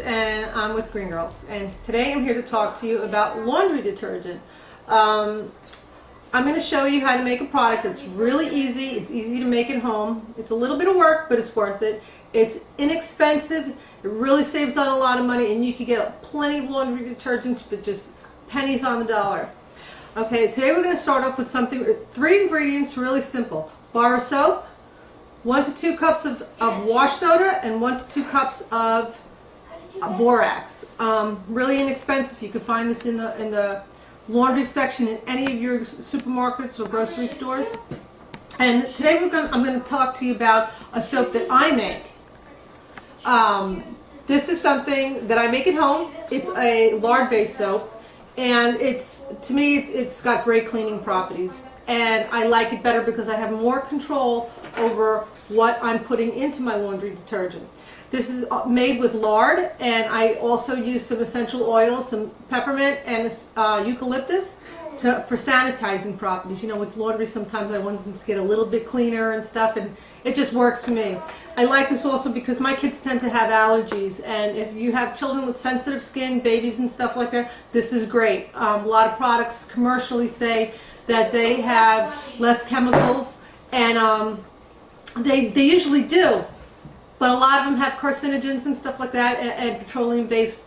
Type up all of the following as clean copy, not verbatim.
and I'm with Green Girls, and today I'm here to talk to you about laundry detergent. I'm going to show you how to make a product that's really easy. It's easy to make at home. It's a little bit of work, but it's worth it. It's inexpensive. It really saves on a lot of money, and you can get plenty of laundry detergents for just pennies on the dollar. Okay, today we're going to start off with something, 3 ingredients, really simple. Bar of soap, 1 to 2 cups of wash soda, and 1 to 2 cups of borax. Really inexpensive. You can find this in the laundry section in any of your supermarkets or grocery stores. And today I'm going to talk to you about a soap that I make. This is something that I make at home. It's a lard-based soap, and to me it's got great cleaning properties, and I like it better because I have more control over what I'm putting into my laundry detergent. This is made with lard, and I also use some essential oils, some peppermint and eucalyptus for sanitizing properties. You know, with laundry sometimes I want them to get a little bit cleaner and stuff, and it just works for me. I like this also because my kids tend to have allergies, and if you have children with sensitive skin, babies and stuff like that, this is great. A lot of products commercially say that they have less chemicals, and they usually do, but a lot of them have carcinogens and stuff like that, and petroleum-based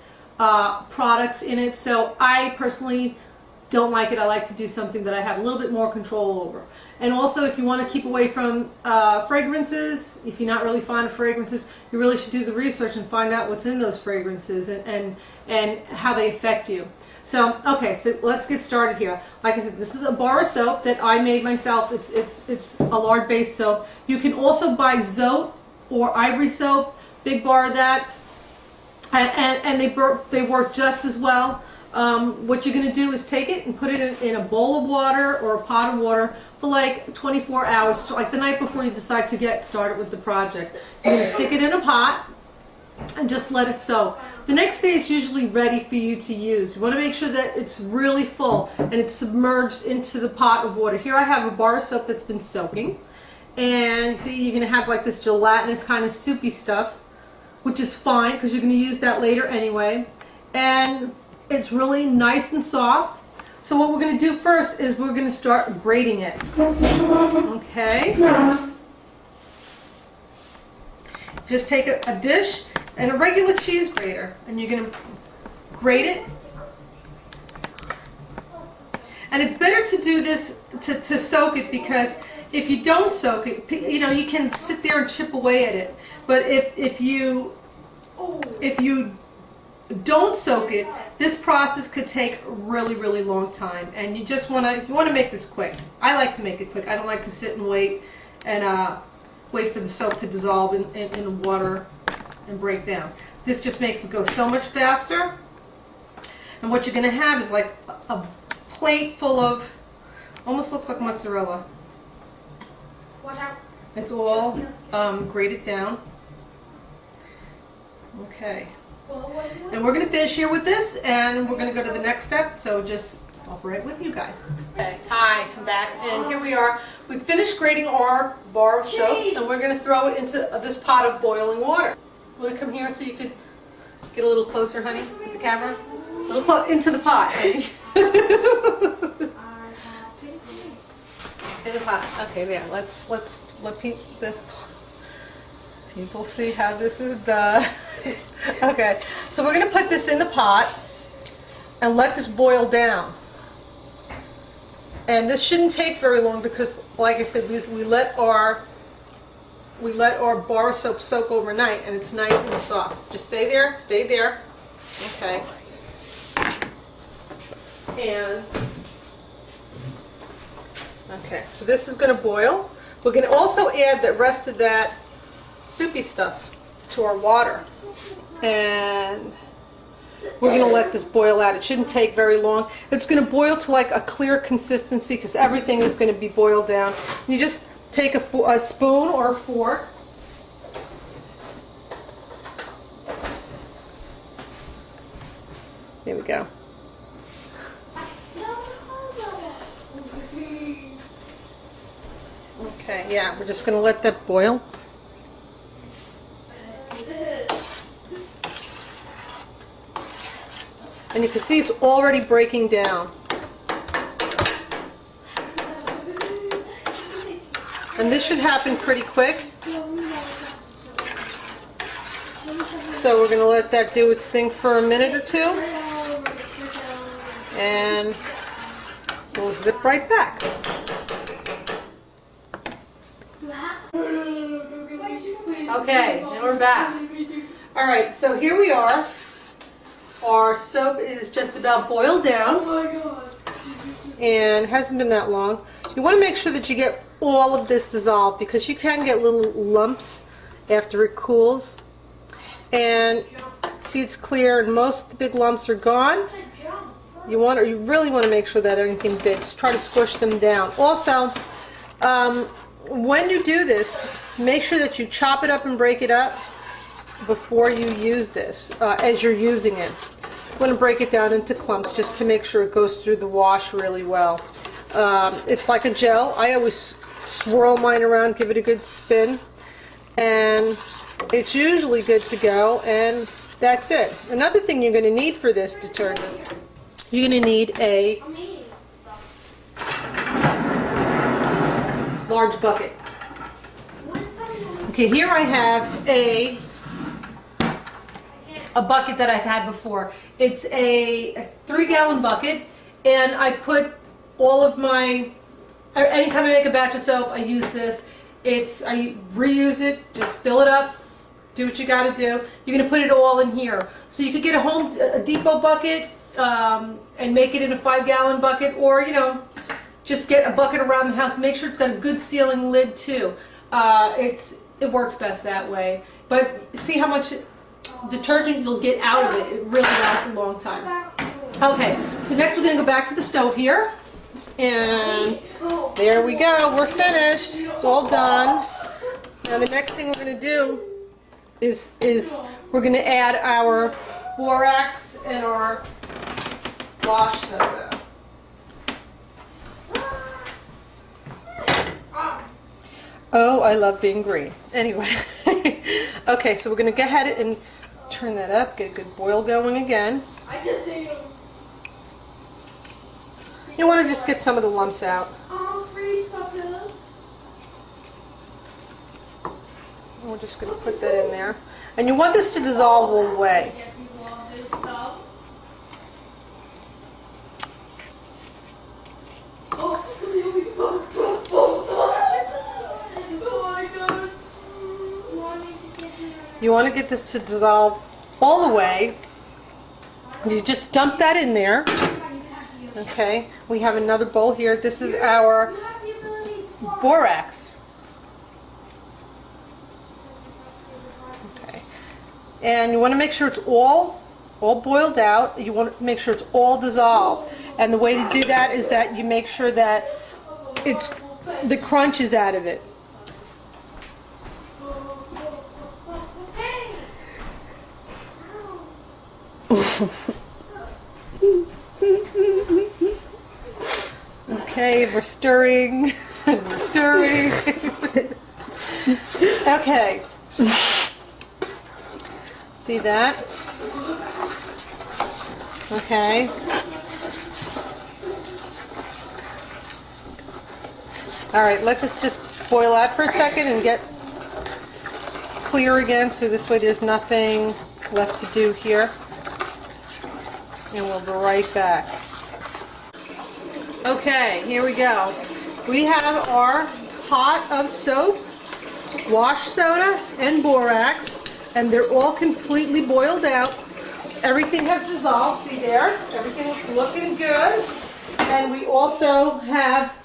products in it. So I personally don't like it. I like to do something that I have a little bit more control over. And also, if you want to keep away from fragrances, if you're not really fond of fragrances, you really should do the research and find out what's in those fragrances and how they affect you. So, okay, so let's get started here. Like I said, this is a bar of soap that I made myself. It's a lard-based soap. You can also buy Zote or Ivory soap, big bar of that, and they work just as well. What you're going to do is take it and put it in a bowl of water or a pot of water for like 24 hours, so like the night before you decide to get started with the project. You're going to stick it in a pot and just let it soak. The next day it's usually ready for you to use. You want to make sure that it's really full and it's submerged into the pot of water. Here I have a bar of soap that's been soaking, and see, you're going to have like this gelatinous kind of soupy stuff, which is fine because you're going to use that later anyway, and it's really nice and soft. So what we're going to do first is we're going to start grating it. Okay. Just take a dish and a regular cheese grater, and you're going to grate it. And it's better to do this to soak it, because if you don't soak it, you know, you can sit there and chip away at it. But if you don't soak it, this process could take a really, really long time, and you just want to make this quick. I like to make it quick. I don't like to sit and wait wait for the soap to dissolve in the water and break down. This just makes it go so much faster. And what you're going to have is like a plate full of, almost looks like mozzarella. It's all grated down. Okay. And we're going to finish here with this, and we're going to go to the next step, so just I'll be right with you guys. Okay, hi, I'm back, and here we are. We've finished grating our bar of soap, and we're going to throw it into this pot of boiling water. You want to come here so you could get a little closer, honey, with the camera? A little into the pot, honey. In the pot. Okay, there. Let's let the people see how this is done. Okay, so we're going to put this in the pot and let this boil down. And this shouldn't take very long because, like I said, we let our bar of soap soak overnight, and it's nice and soft. Just stay there, stay there. Okay. And okay, so this is going to boil. We're going to also add the rest of that soupy stuff to our water, and we're going to let this boil out. It shouldn't take very long. It's going to boil to like a clear consistency because everything is going to be boiled down. You just take a spoon or a fork, there we go. Okay, yeah, we're just going to let that boil. And you can see it's already breaking down. And this should happen pretty quick. So we're going to let that do its thing for a minute or two. And we'll zip right back. Okay, and we're back. Alright, so here we are. Our soap is just about boiled down. Oh my god. And it hasn't been that long. You want to make sure that you get all of this dissolved because you can get little lumps after it cools. And see, it's clear and most of the big lumps are gone. You really want to make sure that anything big, just try to squish them down. Also, when you do this, make sure that you chop it up and break it up before you use this, as you're using it. You want to break it down into clumps just to make sure it goes through the wash really well. It's like a gel. I always swirl mine around, give it a good spin, and it's usually good to go, and that's it. Another thing you're going to need for this detergent, you're going to need a large bucket. Okay, here I have a bucket that I've had before. It's a 3-gallon bucket, and I put all of my, anytime I make a batch of soap, I use this. I reuse it, just fill it up, do what you gotta do. You're gonna put it all in here. So you could get a Depot bucket and make it in a 5-gallon bucket, or just get a bucket around the house. Make sure it's got a good sealing lid too. It works best that way. But see how much detergent you'll get out of it. It really lasts a long time. Okay, so next we're gonna go back to the stove here. And there we go, we're finished. It's all done. Now the next thing we're going to do is we're going to add our borax and our wash soda. Oh, I love being green. Anyway, okay, so we're going to go ahead and turn that up, get a good boil going again. You want to just get some of the lumps out. We're just going to put that in there. And you want this to dissolve all the way. You want to get this to dissolve all the way. You just dump that in there. Okay, we have another bowl here. This is our borax. Okay, and you want to make sure it's all boiled out. You want to make sure it's all dissolved. And the way to do that is that you make sure that the crunch is out of it. Okay, we're stirring. We're stirring. Okay. See that? Okay. All right, let this just boil out for a second and get clear again, so this way there's nothing left to do here. And we'll be right back. Okay, here we go. We have our pot of soap, wash soda, and borax, and they're all completely boiled out. Everything has dissolved, see there? Everything's looking good. And we also have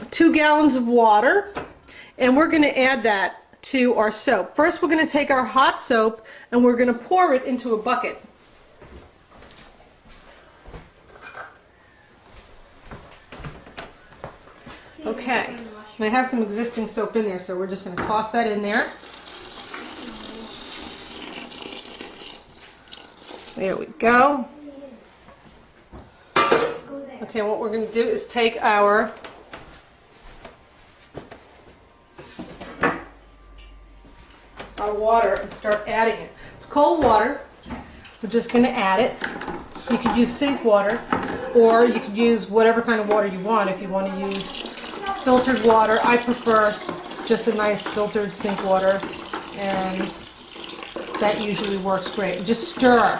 2 gallons of water, and we're going to add that to our soap. First, we're going to take our hot soap and we're going to pour it into a bucket. Okay, and I have some existing soap in there, so we're just going to toss that in there. There we go. Okay, what we're going to do is take our water and start adding it. It's cold water, we're just going to add it. You could use sink water, or you could use whatever kind of water you want. If you want to use filtered water, I prefer just a nice filtered sink water, and that usually works great. Just stir.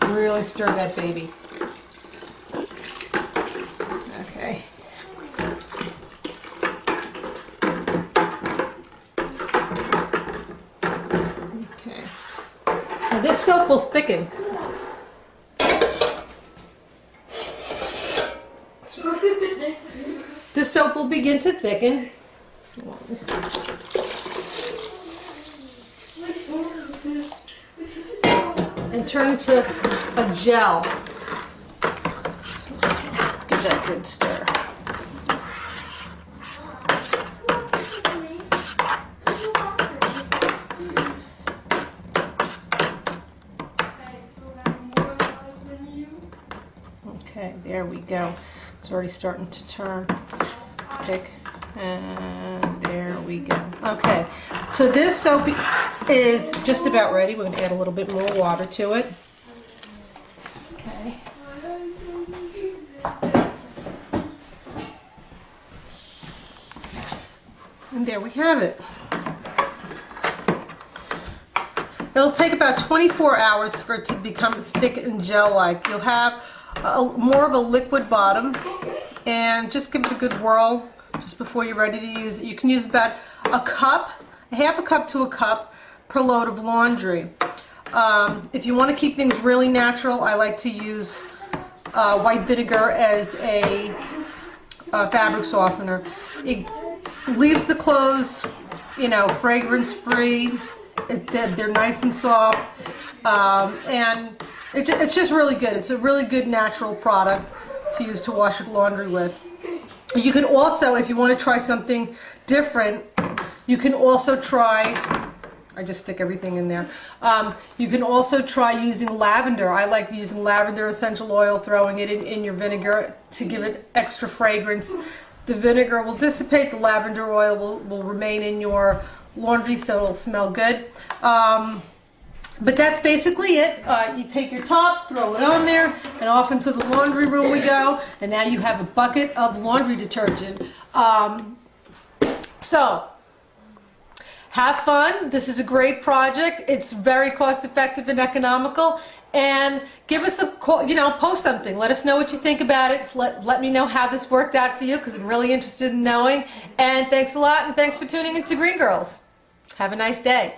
Really stir that baby. Okay. Okay. Now this soap will thicken. This soap will begin to thicken. And turn into a gel. So let's give that a good stir. Okay, there we go. It's already starting to turn thick, and there we go. Okay, so this soap is just about ready. We're going to add a little bit more water to it. Okay. And there we have it. It'll take about 24 hours for it to become thick and gel-like. You'll have more of a liquid bottom, and just give it a good whirl just before you're ready to use it. You can use about a cup, half a cup to a cup per load of laundry. If you want to keep things really natural, I like to use white vinegar as a fabric softener. It leaves the clothes, you know, fragrance free. They're nice and soft, and it's just really good. It's a really good natural product to use to wash your laundry with. You can also, if you want to try something different, you can also try, I just stick everything in there. You can also try using lavender. I like using lavender essential oil, throwing it in your vinegar to give it extra fragrance. The vinegar will dissipate, the lavender oil will remain in your laundry so it'll smell good. But that's basically it. You take your top, throw it on there, and off into the laundry room we go. And now you have a bucket of laundry detergent. So, have fun. This is a great project. It's very cost effective and economical. And give us a call, you know, post something. Let us know what you think about it. Let me know how this worked out for you, because I'm really interested in knowing. And thanks a lot, and thanks for tuning into Green Girls. Have a nice day.